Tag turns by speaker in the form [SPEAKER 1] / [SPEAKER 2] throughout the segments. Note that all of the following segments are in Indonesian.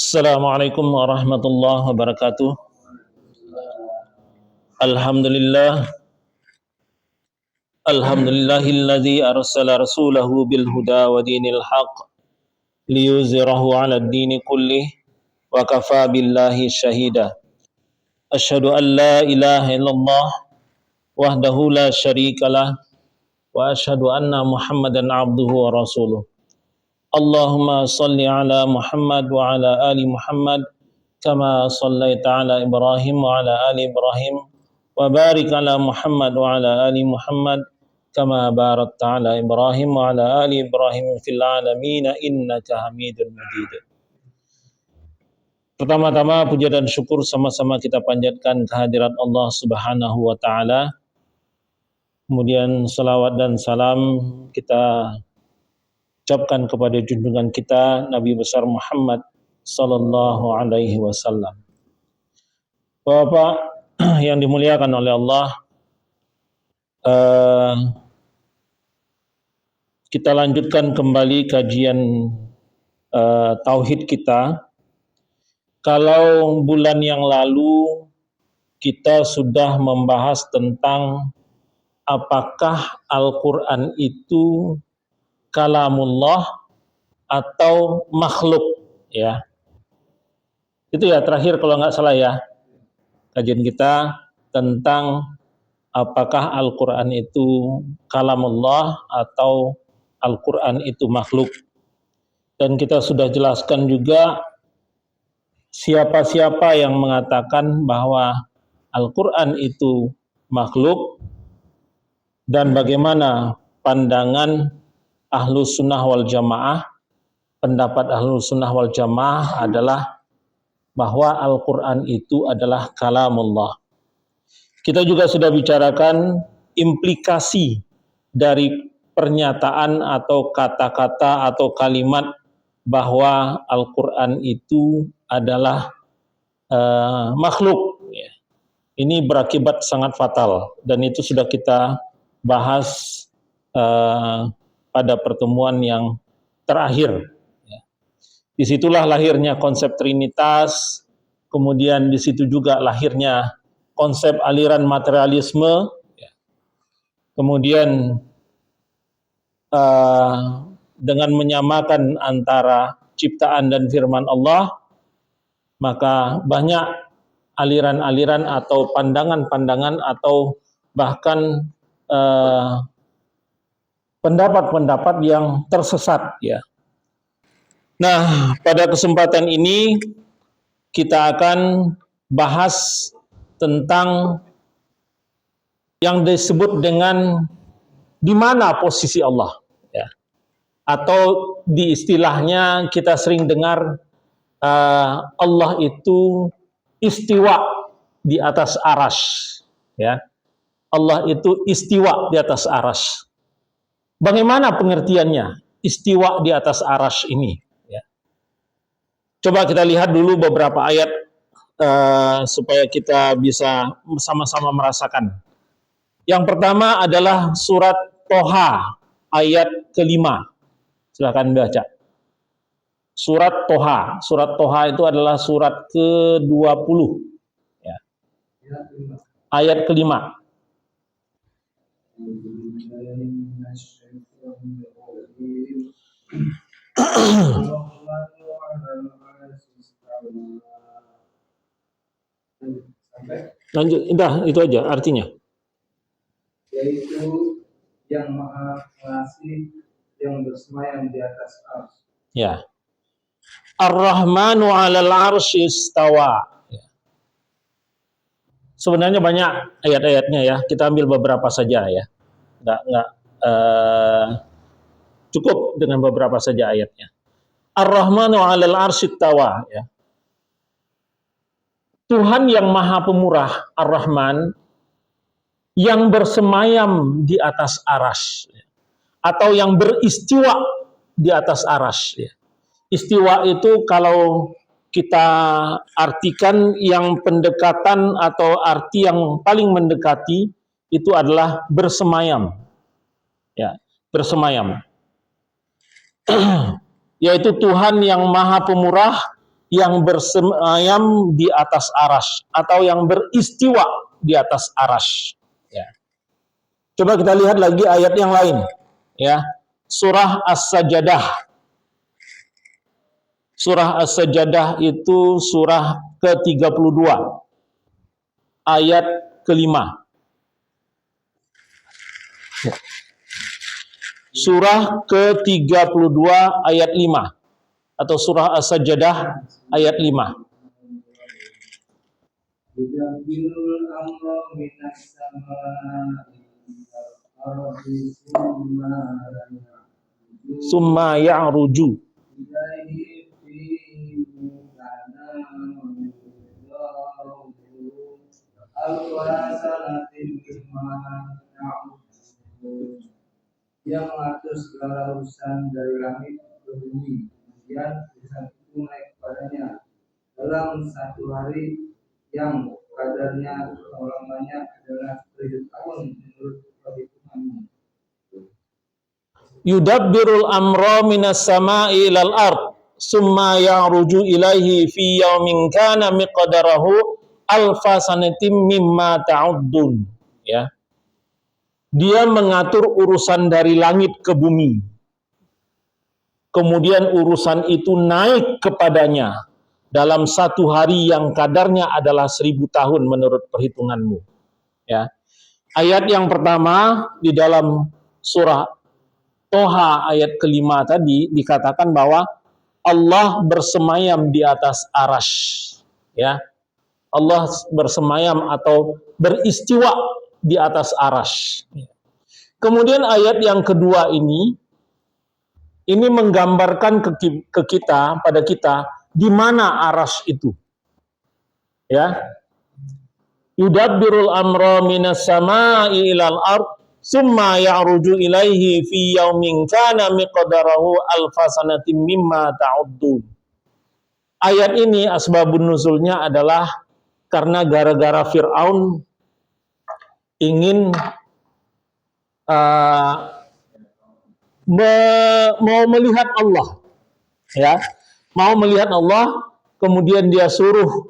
[SPEAKER 1] Assalamualaikum warahmatullahi wabarakatuh. Alhamdulillah. Alhamdulillahilladzi arsala rasulahu bil huda wa dinil haq liyuzhirahu 'alad dini kullih wa kafa billahi syahida. Asyhadu an la ilaha illallah wahdahu la syarikalah wa asyhadu anna Muhammadan 'abduhu wa rasuluh. Allahumma salli ala Muhammad wa ala ali Muhammad kama sallaita ala Ibrahim wa ala ali Ibrahim wa barik ala Muhammad wa ala ali Muhammad kama barakta ala Ibrahim wa ala ali Ibrahim fil alamin innaka Hamidum Majid. Pertama-tama puja dan syukur sama-sama kita panjatkan kehadirat Allah Subhanahu wa taala. Kemudian salawat dan salam kita ucapkan kepada junjungan kita Nabi besar Muhammad sallallahu alaihi wasallam. Bapak yang dimuliakan oleh Allah, kita lanjutkan kembali kajian tauhid kita. Kalau bulan yang lalu kita sudah membahas tentang apakah Al-Quran itu kalamullah atau makhluk, ya. Itu ya terakhir kalau nggak salah ya, kajian kita tentang apakah Al-Quran itu kalamullah atau Al-Quran itu makhluk. Dan kita sudah jelaskan juga siapa-siapa yang mengatakan bahwa Al-Quran itu makhluk dan bagaimana pandangan Ahlus Sunnah wal Jamaah. Pendapat Ahlus Sunnah wal Jamaah adalah bahwa Al-Quran itu adalah kalamullah. Kita juga sudah bicarakan implikasi dari pernyataan atau kata-kata atau kalimat bahwa Al-Quran itu adalah makhluk. Ini berakibat sangat fatal dan itu sudah kita bahas pada pertemuan yang terakhir. Disitulah lahirnya konsep Trinitas, kemudian di situ juga lahirnya konsep aliran materialisme, kemudian dengan menyamakan antara ciptaan dan firman Allah, maka banyak aliran-aliran atau pandangan-pandangan atau bahkan pendapat-pendapat yang tersesat, ya. Nah, pada kesempatan ini kita akan bahas tentang yang disebut dengan di mana posisi Allah, ya. Atau di istilahnya kita sering dengar Allah itu istiwa di atas arasy, ya. Allah itu istiwa di atas arasy. Bagaimana pengertiannya istiwa di atas arasy ini? Coba kita lihat dulu beberapa ayat supaya kita bisa sama-sama merasakan. Yang pertama adalah surat Toha ayat ke-5. Silakan baca. Surat Toha. Surat Toha itu adalah surat ke-20. Ya. Ayat ke-5. Lanjut, itu aja artinya.
[SPEAKER 2] Yaitu yang maha pengasih, yang bersemayam di atas arsy.
[SPEAKER 1] Ya. Ar-Rahmanu 'alal 'arsy istawa. Ya. Sebenarnya banyak ayat-ayatnya ya. Kita ambil beberapa saja ya. Enggak cukup dengan beberapa saja ayatnya. Ar-Rahmanu 'alal 'arsy istawa, ya. Tuhan yang Maha Pemurah, Ar-Rahman, yang bersemayam di atas arasy, atau yang beristiwa di atas arasy. Istiwa itu kalau kita artikan yang pendekatan atau arti yang paling mendekati itu adalah bersemayam, ya, bersemayam. Yaitu Tuhan yang Maha Pemurah yang bersemayam di atas arasy atau yang beristiwa di atas arasy. Ya. Coba kita lihat lagi ayat yang lain. Ya, surah As-Sajdah. Surah As-Sajdah itu surah ke-32 ayat ke-5. Surah ke-32 ayat 5 atau surah As-Sajdah ayat 5.
[SPEAKER 2] Yudabbirul amra minas samaa'i ilal ardi
[SPEAKER 1] Summa ya'ruju
[SPEAKER 2] ilaihi fi manamin alwasanatin mimma ta'udun, yang mengatur segala urusan dari langit ke bumi, kemudian urusan itu naik kepadanya dalam satu hari yang kadarnya lamanya adalah 1000 tahun menurut perhitunganmu.
[SPEAKER 1] Yudabbirul amra minas sama'i ilal ard summa ya'ruju ilaihi fi yaumin kana miqdarahu alfa sanatin mimma ta'uddun. Ya. Dia mengatur urusan dari langit ke bumi. Kemudian urusan itu naik kepadanya dalam satu hari yang kadarnya adalah 1000 tahun menurut perhitunganmu. Ya. Ayat yang pertama di dalam surah Toha ayat kelima tadi dikatakan bahwa Allah bersemayam di atas arasy. Ya. Allah bersemayam atau beristiwa di atas arasy. Kemudian ayat yang kedua ini menggambarkan ke kita, pada kita, di mana arasy itu. Ya. Yudabbirul amra minas sama'i ilal ard summa ya'ruju ilaihi fi yaumin kana miqdarahu alfasanatin mimma ta'uddun. Ayat ini asbabun nuzulnya adalah karena gara-gara Fir'aun ingin mau melihat Allah, ya, mau melihat Allah, kemudian dia suruh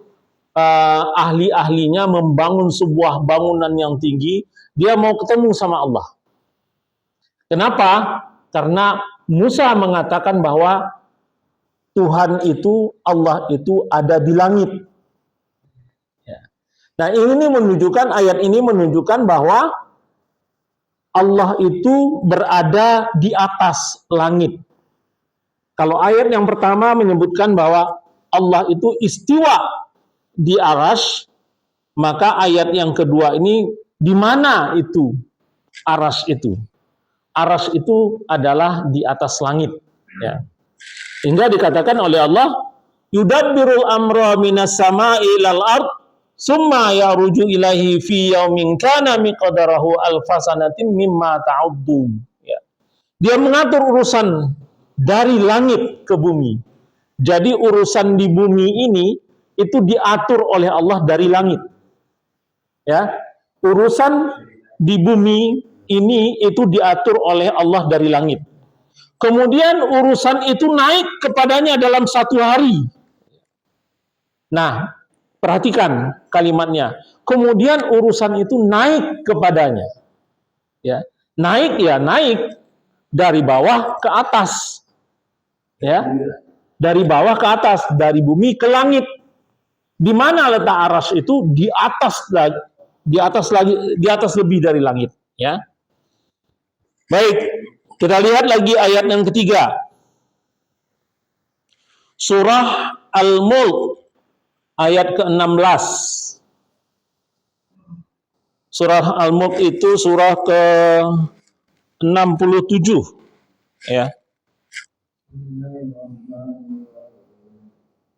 [SPEAKER 1] ahli-ahlinya membangun sebuah bangunan yang tinggi. Dia mau ketemu sama Allah. Kenapa? Karena Musa mengatakan bahwa Tuhan itu, Allah itu ada di langit. Ya. Nah, ini menunjukkan, ayat ini menunjukkan bahwa Allah itu berada di atas langit. Kalau ayat yang pertama menyebutkan bahwa Allah itu istiwa di arasy, maka ayat yang kedua ini di mana itu arasy itu? Arasy itu adalah di atas langit. Ya. Hingga dikatakan oleh Allah, yudabbirul amra minas sama'i ilal ard summa ya'ruju ilaihi fi yaumin kana miqdarahu alfasanatin mimma ta'uddun. Ya. Dia mengatur urusan dari langit ke bumi. Jadi urusan di bumi ini itu diatur oleh Allah dari langit. Ya. Urusan di bumi ini itu diatur oleh Allah dari langit. Kemudian urusan itu naik kepadanya dalam satu hari. Nah, perhatikan kalimatnya. Kemudian urusan itu naik kepadanya. Ya, naik dari bawah ke atas. Ya. Dari bawah ke atas, dari bumi ke langit. Di mana letak arasy itu? Di atas lebih dari langit, ya. Baik, kita lihat lagi ayat yang ketiga. Surah Al-Mulk ayat ke-16. Surah Al-Mulk itu surah ke-67, ya.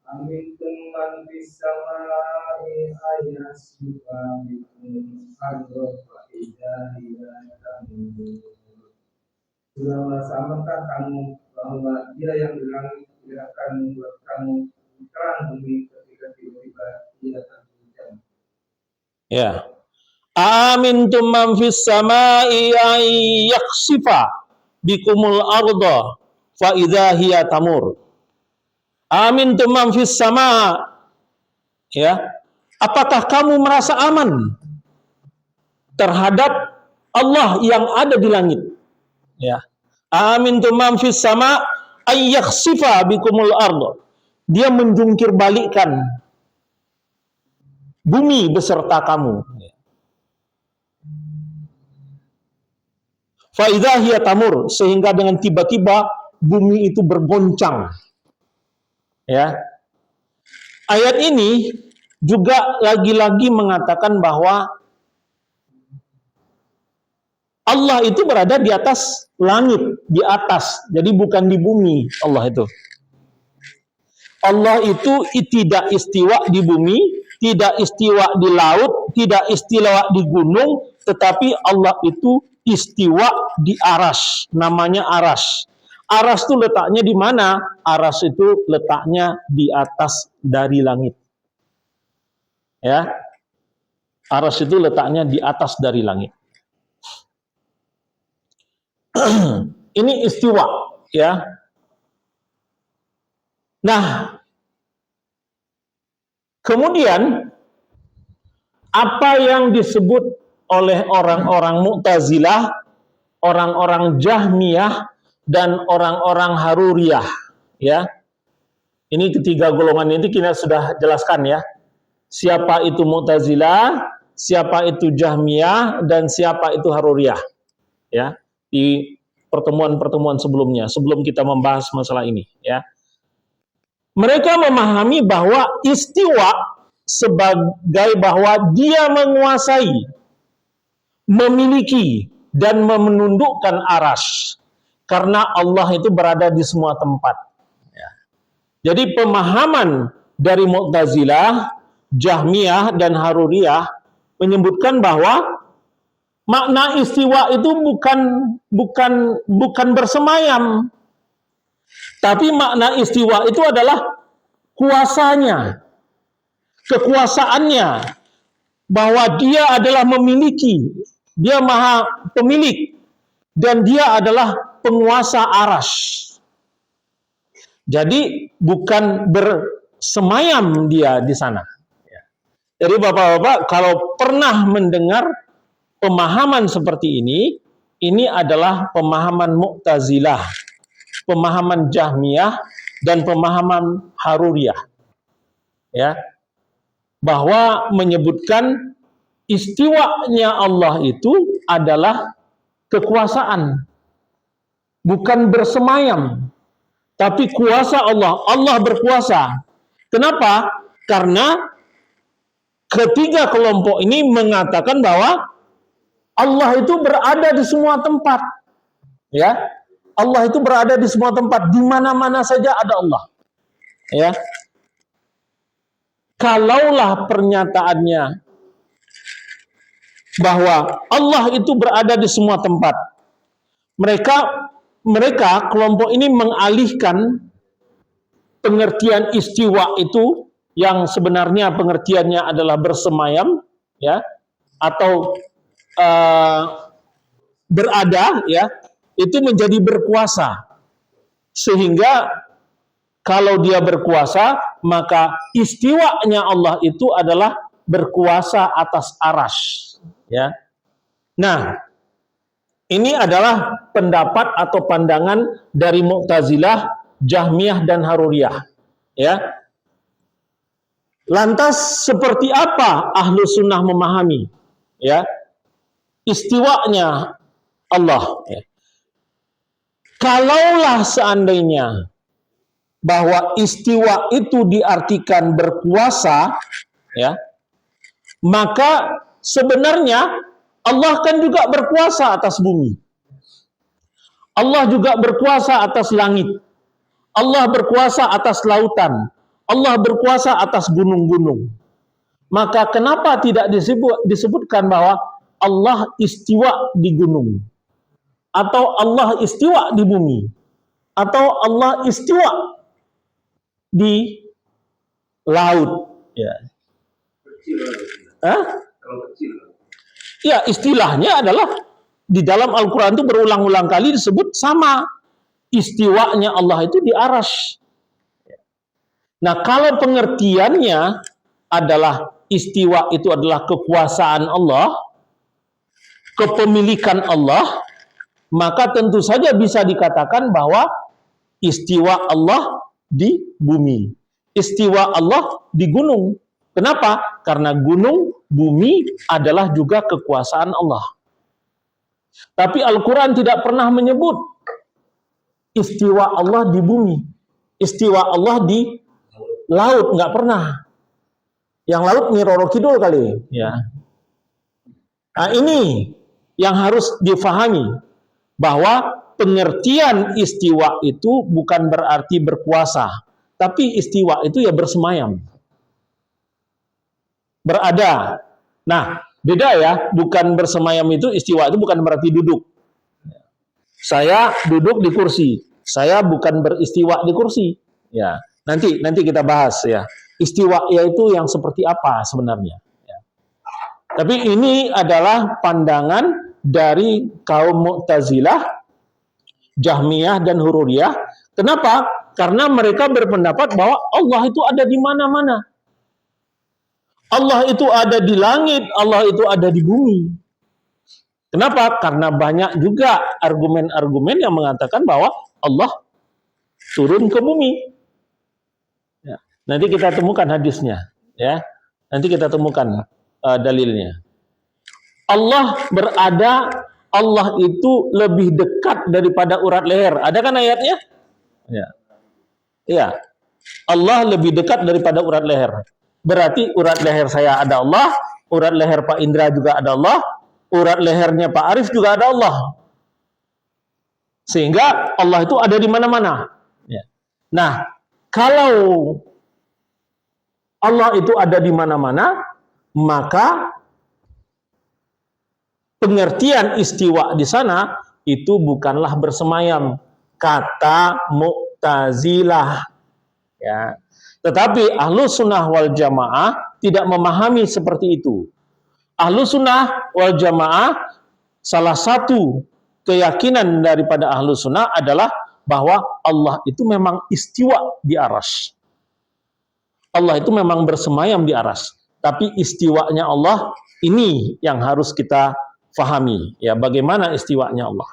[SPEAKER 2] Amin man fis samaa'i ayasfa bikum ardo fa idahiyatan. Sudah merasakan kamu bahwa Dia yang di langit akan membuat kamu terang bumi ketika tiba-tiba Dia terguncang.
[SPEAKER 1] Ya. Amintum man fis samaa'i ay yakhsifa bikumul arda fa idza hiya tamur. Amintum man fis sama. Ya. Apakah kamu merasa aman terhadap Allah yang ada di langit? Ya. Amintum man fis sama ay yakhsifa bikumul ardh. Dia menjungkir balikkan bumi beserta kamu. Fa idza hiya tamur, sehingga dengan tiba-tiba bumi itu bergoncang. Ya. Ayat ini juga lagi-lagi mengatakan bahwa Allah itu berada di atas langit, di atas. Jadi bukan di bumi Allah itu. Allah itu tidak istiwa di bumi, tidak istiwa di laut, tidak istiwa di gunung, tetapi Allah itu istiwa di aras, namanya aras. Aras itu letaknya di mana? Aras itu letaknya di atas dari langit. Ya. Aras itu letaknya di atas dari langit. Ini istiwa, ya. Nah, kemudian apa yang disebut oleh orang-orang Mu'tazilah, orang-orang Jahmiyah, dan orang-orang Haruriyah, ya. Ini ketiga golongan ini kita sudah jelaskan, ya. Siapa itu Mu'tazilah, siapa itu Jahmiyah, dan siapa itu Haruriyah, ya. Di pertemuan-pertemuan sebelumnya, sebelum kita membahas masalah ini, ya. Mereka memahami bahwa istiwa sebagai bahwa dia menguasai, memiliki, dan menundukkan aras. Karena Allah itu berada di semua tempat. Ya. Jadi pemahaman dari Mu'tazilah, Jahmiyah, dan Haruriyah menyebutkan bahwa makna istiwa itu bukan bersemayam, tapi makna istiwa itu adalah kuasanya, kekuasaannya, bahwa dia adalah memiliki, dia maha pemilik, dan dia adalah penguasa aras. Jadi bukan bersemayam dia di sana. Jadi Bapak-bapak, kalau pernah mendengar pemahaman seperti ini adalah pemahaman Mu'tazilah, pemahaman Jahmiyah, dan pemahaman Haruriyah. Ya. Bahwa menyebutkan istiwanya Allah itu adalah kekuasaan, bukan bersemayam, tapi kuasa Allah. Allah berkuasa. Kenapa? Karena ketiga kelompok ini mengatakan bahwa Allah itu berada di semua tempat. Ya. Allah itu berada di semua tempat, di mana-mana saja ada Allah. Ya. Kalaulah pernyataannya bahwa Allah itu berada di semua tempat, mereka kelompok ini mengalihkan pengertian istiwa itu yang sebenarnya pengertiannya adalah bersemayam, ya, atau berada, ya, itu menjadi berkuasa. Sehingga kalau dia berkuasa, maka istiwanya Allah itu adalah berkuasa atas aras, ya. Nah, ini adalah pendapat atau pandangan dari Mu'tazilah, Jahmiyah, dan Haruriyah, ya. Lantas seperti apa Ahlu Sunnah memahami, ya, istiwanya Allah, ya. Kalaulah seandainya bahwa istiwa itu diartikan berkuasa, ya, maka sebenarnya Allah kan juga berkuasa atas bumi. Allah juga berkuasa atas langit. Allah berkuasa atas lautan. Allah berkuasa atas gunung-gunung. Maka kenapa tidak disebutkan bahwa Allah istiwa di gunung, atau Allah istiwa di bumi, atau Allah istiwa di laut, ya. Ya, istilahnya adalah di dalam Al-Quran itu berulang-ulang kali disebut sama, istiwanya Allah itu di aras. Nah, kalau pengertiannya adalah istiwa itu adalah kekuasaan Allah, kepemilikan Allah, maka tentu saja bisa dikatakan bahwa istiwa Allah di bumi, istiwa Allah di gunung. Kenapa? Karena gunung, bumi adalah juga kekuasaan Allah. Tapi Al-Quran tidak pernah menyebut istiwa Allah di bumi, istiwa Allah di laut, nggak pernah. Yang laut Nyi Roro Kidul kali, ya. Nah, ini yang harus difahami, bahwa pengertian istiwa itu bukan berarti berkuasa, tapi istiwa itu ya bersemayam, berada. Nah, beda ya, bukan bersemayam itu, istiwa itu bukan berarti duduk. Saya duduk di kursi, saya bukan beristiwa di kursi. Ya, nanti kita bahas ya. Istiwa yaitu yang seperti apa sebenarnya. Ya. Tapi ini adalah pandangan dari kaum Mu'tazilah, Jahmiyah dan Hururiyah. Kenapa? Karena mereka berpendapat bahwa Allah itu ada di mana-mana. Allah itu ada di langit, Allah itu ada di bumi. Kenapa? Karena banyak juga argumen-argumen yang mengatakan bahwa Allah turun ke bumi. Ya. Nanti kita temukan hadisnya, ya. Nanti kita temukan dalilnya. Allah berada, Allah itu lebih dekat daripada urat leher. Ada kan ayatnya? Ya. Ya. Allah lebih dekat daripada urat leher. Berarti urat leher saya ada Allah, urat leher Pak Indra juga ada Allah, urat lehernya Pak Arif juga ada Allah. Sehingga Allah itu ada di mana-mana. Ya. Nah, kalau Allah itu ada di mana-mana, maka pengertian istiwa di sana itu bukanlah bersemayam, kata Mu'tazilah. Ya. Tetapi Ahlus Sunnah wal Jamaah tidak memahami seperti itu. Ahlus Sunnah wal Jamaah, salah satu keyakinan daripada Ahlus Sunnah adalah bahwa Allah itu memang istiwa di arsy. Allah itu memang bersemayam di arsy. Tapi istiwanya Allah ini yang harus kita fahami. Ya, bagaimana istiwanya Allah.